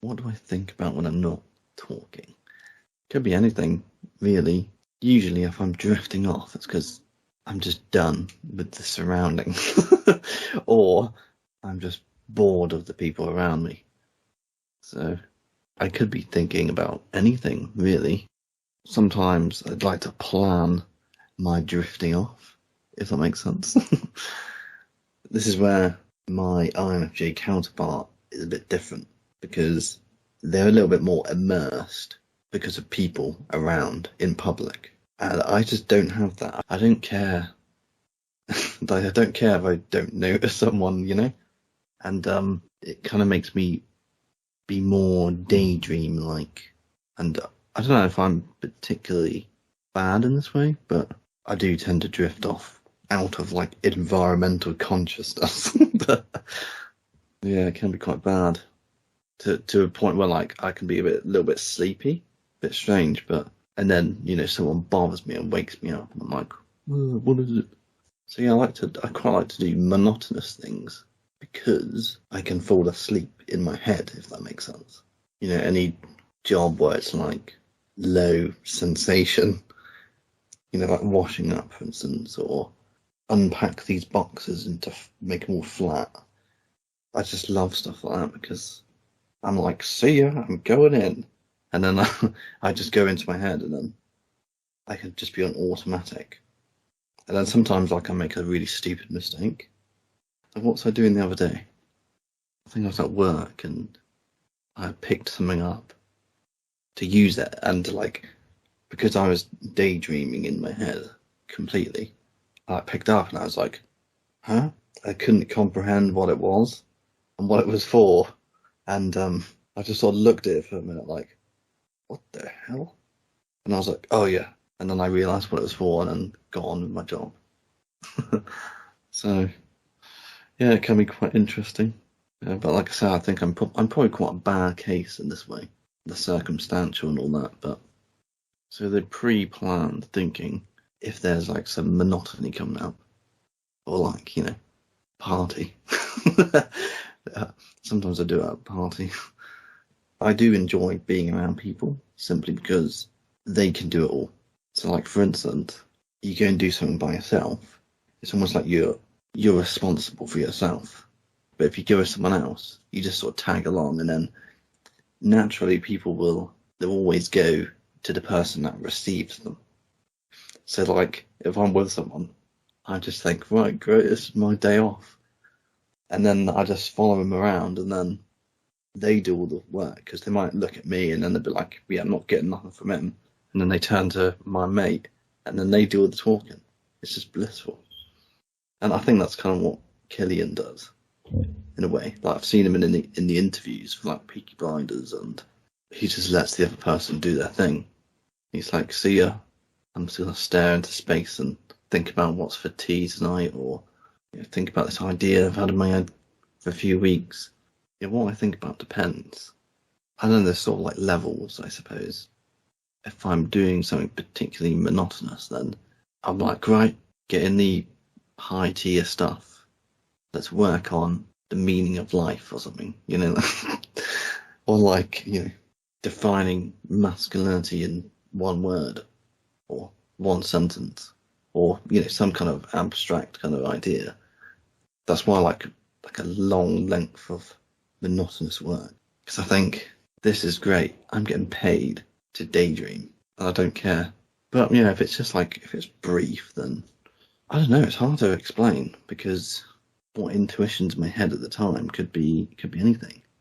What do I think about when I'm not talking? Could be anything, really. Usually, if I'm drifting off, it's because I'm just done with the surrounding, or I'm just bored of the people around me. So I could be thinking about anything, really. Sometimes I'd like to plan my drifting off, if that makes sense. This is where my INFJ counterpart is a bit different, because they're a little bit more immersed because of people around in public. And I just don't have that. I don't care. I don't care if I don't notice someone, And it kind of makes me be more daydream like. And I don't know if I'm particularly bad in this way, but I do tend to drift off out of like environmental consciousness. But yeah, it can be quite bad to a point where like I can be a little bit sleepy, a bit strange, and then someone bothers me and wakes me up, and I'm like, what is it? So yeah, I quite like to do monotonous things because I can fall asleep in my head, if that makes sense. Any job where it's like low sensation, like washing up, for instance, or unpack these boxes and to make them all flat. I just love stuff like that because I'm like, see ya, I'm going in. And then I just go into my head, and then I can just be on automatic. And then sometimes I can make a really stupid mistake. Like, what was I doing the other day? I think I was at work and I picked something up to use it, and because I was daydreaming in my head completely, I picked up and I was like, huh? I couldn't comprehend what it was and what it was for. And I just sort of looked at it for a minute like, what the hell? And I was like, oh yeah. And then I realised what it was for and then got on with my job. So, yeah, it can be quite interesting. But like I said, I think I'm probably quite a bad case in this way. The circumstantial and all that. But so the pre-planned thinking, if there's like some monotony coming up, or like, party. Sometimes I do it at a party. I do enjoy being around people simply because they can do it all. So like, for instance, you go and do something by yourself, it's almost like you're responsible for yourself. But if you go with someone else, you just sort of tag along, and then naturally they'll always go to the person that receives them. So like, if I'm with someone, I just think, right, great, this is my day off. And then I just follow them around, and then they do all the work, because they might look at me and then they'll be like, yeah, I'm not getting nothing from him. And then they turn to my mate, and then they do all the talking. It's just blissful. And I think that's kind of what Killian does, in a way. Like, I've seen him in the interviews for like Peaky Blinders, and he just lets the other person do their thing. He's like, see ya. I'm just gonna stare into space and think about what's for tea tonight, or think about this idea I've had in my head for a few weeks. What I think about depends. I know there's sort of like levels, I suppose. If I'm doing something particularly monotonous, then I'm like, right, get in the high tier stuff. Let's work on the meaning of life or something, or like, defining masculinity in one word or one sentence, or, some kind of abstract kind of idea. That's why I like a long length of monotonous work, because I think this is great. I'm getting paid to daydream, and I don't care. But if it's just if it's brief, then I don't know. It's hard to explain, because what intuition's in my head at the time could be anything.